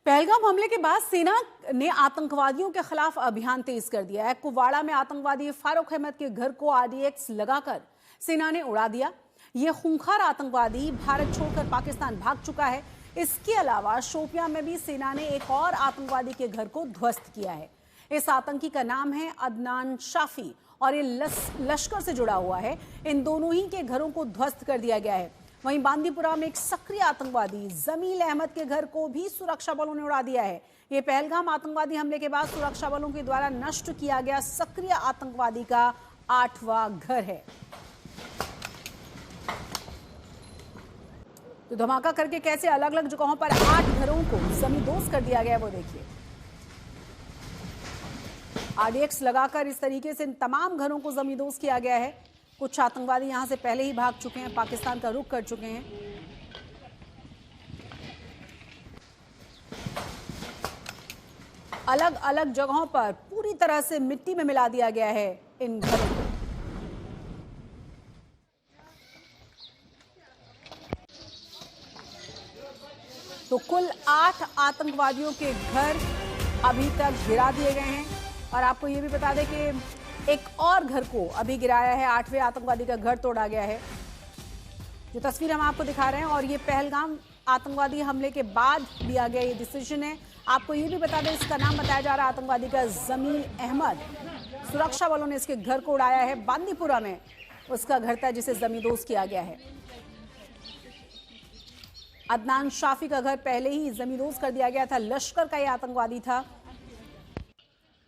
पहलगाम हमले के बाद सेना ने आतंकवादियों के खिलाफ अभियान तेज कर दिया है। कुपवाड़ा में आतंकवादी फारूक अहमद के घर को आरडीएक्स लगाकर सेना ने उड़ा दिया। ये खूंखार आतंकवादी भारत छोड़कर पाकिस्तान भाग चुका है। इसके अलावा शोपियां में भी सेना ने एक और आतंकवादी के घर को ध्वस्त किया है। इस आतंकी का नाम है अदनान शाफी और ये लश्कर से जुड़ा हुआ है। इन दोनों ही के घरों को ध्वस्त कर दिया गया है। वहीं बांदीपुरा में एक सक्रिय आतंकवादी जमील अहमद के घर को भी सुरक्षा बलों ने उड़ा दिया है। ये पहलगाम आतंकवादी हमले के बाद सुरक्षा बलों के द्वारा नष्ट किया गया सक्रिय आतंकवादी का 8वां घर है। तो धमाका करके कैसे अलग अलग जगहों पर 8 घरों को जमींदोज कर दिया गया वो देखिए। आरडीएक्स लगाकर इस तरीके से इन तमाम घरों को जमींदोज किया गया है। कुछ आतंकवादी यहां से पहले ही भाग चुके हैं, पाकिस्तान का रुख कर चुके हैं। अलग अलग जगहों पर पूरी तरह से मिट्टी में मिला दिया गया है इन घरों को। तो कुल 8 आतंकवादियों के घर अभी तक गिरा दिए गए हैं। और आपको यह भी बता दें कि एक और घर को अभी गिराया है। 8वें आतंकवादी का घर तोड़ा गया है। जो तस्वीर हम आपको दिखा रहे हैं, और ये पहलगाम आतंकवादी हमले के बाद लिया गया ये डिसीजन है। आपको ये भी बता दें, इसका नाम बताया जा रहा है आतंकवादी का जमील अहमद। सुरक्षा बलों ने इसके घर को उड़ाया है। बांदीपुरा में उसका घर था जिसे जमींदोज किया गया है। अदनान शाफी का घर पहले ही जमींदोज कर दिया गया था। लश्कर का यह आतंकवादी था।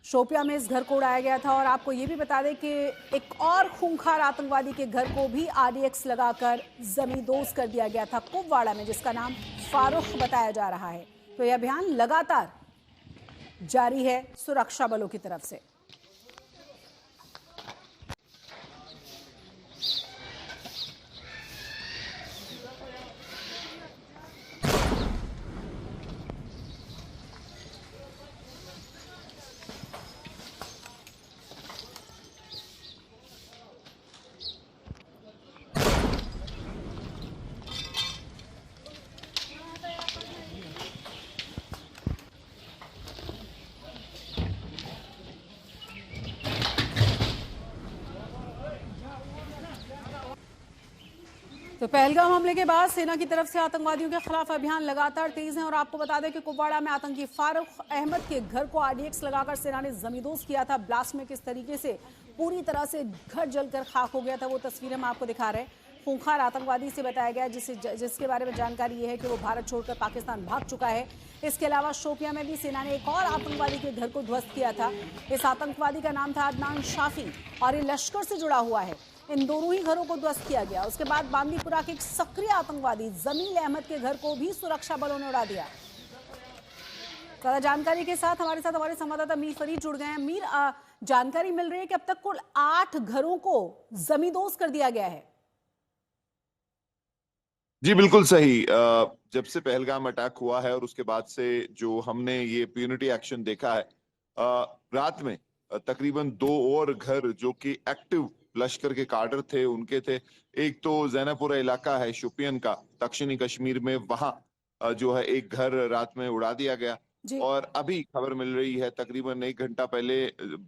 शोपियां में इस घर को उड़ाया गया था। और आपको ये भी बता दें कि एक और खूंखार आतंकवादी के घर को भी आरडीएक्स लगाकर जमींदोज कर दिया गया था कुपवाड़ा में, जिसका नाम फारूक बताया जा रहा है। तो यह अभियान लगातार जारी है सुरक्षा बलों की तरफ से। तो पहलगाम हमले के बाद सेना की तरफ से आतंकवादियों के खिलाफ अभियान लगातार तेज है। और आपको बता दें कि कुपवाड़ा में आतंकी फारूक अहमद के घर को आरडीएक्स लगाकर सेना ने जमींदोज किया था। ब्लास्ट में किस तरीके से पूरी तरह से घर जलकर खाक हो गया था वो तस्वीरें हम आपको दिखा रहे हैं। खूंखार आतंकवादी से बताया गया जिसके बारे में जानकारी ये है कि वो भारत छोड़कर पाकिस्तान भाग चुका है। इसके अलावा शोपियां में भी सेना ने एक और आतंकवादी के घर को ध्वस्त किया था। इस आतंकवादी का नाम था अदनान शाफी और ये लश्कर से जुड़ा हुआ है। इन दोनों ही घरों को ध्वस्त किया गया। उसके बाद बांदीपुरा के एक सक्रिय आतंकवादी जमील अहमद के घर को भी सुरक्षा बलों ने उड़ा दिया। ज्यादा जानकारी के साथ हमारे संवाददाता मीर फरीद जुड़ गए हैं। मीर, जानकारी मिल रही है कि अब तक कुल 8 घरों को जमींदोज कर दिया गया है। जी बिल्कुल सही। जब से पहलगाम अटैक हुआ है और उसके बाद से जो हमने ये प्यूनिटी एक्शन देखा है, रात में तकरीबन 2 और घर जो कि एक्टिव लश्कर के काडर थे उनके थे। एक तो जैनापुरा इलाका है शोपियन का, दक्षिणी कश्मीर में, वहां जो है एक घर रात में उड़ा दिया गया। और अभी खबर मिल रही है तकरीबन 1 घंटा पहले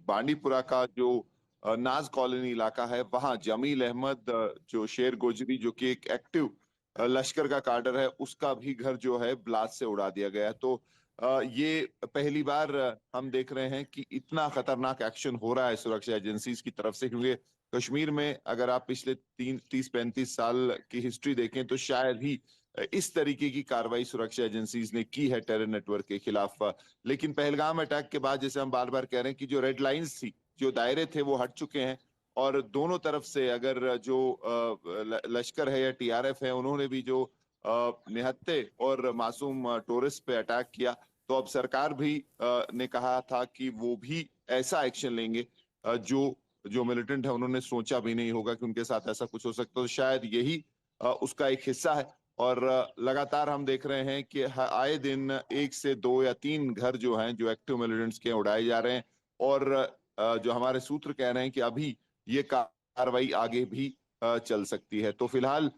बांडीपुरा का जो नाज कॉलोनी इलाका है, वहां जमील अहमद जो शेर गोजरी जो कि एक एक्टिव लश्कर का काडर है, उसका भी घर जो है ब्लास्ट से उड़ा दिया गया है। तो ये पहली बार हम देख रहे हैं कि इतना खतरनाक एक्शन हो रहा है सुरक्षा एजेंसीज की तरफ से, क्योंकि कश्मीर में अगर आप पिछले 30-35 साल की हिस्ट्री देखें तो शायद ही इस तरीके की कार्रवाई सुरक्षा एजेंसीज ने की है टेरर नेटवर्क के खिलाफ। लेकिन पहलगाम अटैक के बाद जैसे हम बार बार कह रहे हैं कि जो रेड लाइंस थी, जो दायरे थे, वो हट चुके हैं। और दोनों तरफ से अगर जो लश्कर है या टीआरएफ है, उन्होंने भी जो निहत्थे और मासूम टूरिस्ट पे अटैक किया, तो अब सरकार भी ने कहा था कि वो भी ऐसा एक्शन लेंगे जो मिलिटेंट है उन्होंने सोचा भी नहीं होगा कि उनके साथ ऐसा कुछ हो सकता। तो शायद यही उसका एक हिस्सा है। और लगातार हम देख रहे हैं कि आए दिन 1 से 2 या 3 घर जो हैं जो एक्टिव मिलिटेंट्स के उड़ाए जा रहे हैं। और जो हमारे सूत्र कह रहे हैं कि अभी ये कार्रवाई आगे भी चल सकती है। तो फिलहाल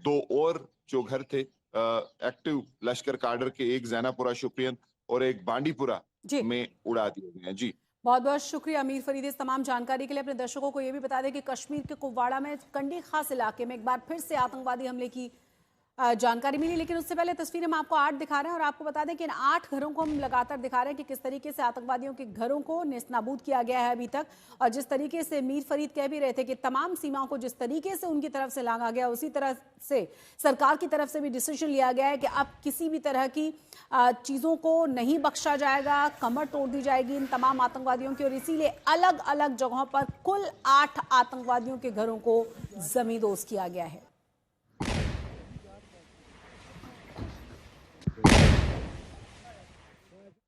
2 और जो घर थे एक्टिव लश्कर काडर के, एक जैनापुरा शोपियन और एक बांडीपुरा जी में उड़ा दिए गए हैं। जी, बहुत बहुत शुक्रिया अमीर फरीद इस तमाम जानकारी के लिए। अपने दर्शकों को यह भी बता दें कि कश्मीर के कुपवाड़ा में कंडी खास इलाके में एक बार फिर से आतंकवादी हमले की जानकारी मिली, लेकिन उससे पहले तस्वीरें हम आपको 8 दिखा रहे हैं और आपको बता दें कि इन 8 घरों को हम लगातार दिखा रहे हैं कि किस तरीके से आतंकवादियों के घरों को नेस्तनाबूद किया गया है अभी तक। और जिस तरीके से मीर फरीद कह भी रहे थे कि तमाम सीमाओं को जिस तरीके से उनकी तरफ से लांघा गया, उसी तरह से सरकार की तरफ से भी डिसीजन लिया गया है कि अब किसी भी तरह की चीज़ों को नहीं बख्शा जाएगा, कमर तोड़ दी जाएगी इन तमाम आतंकवादियों की। और इसीलिए अलग अलग जगहों पर कुल 8 आतंकवादियों के घरों को जमींदोज किया गया है।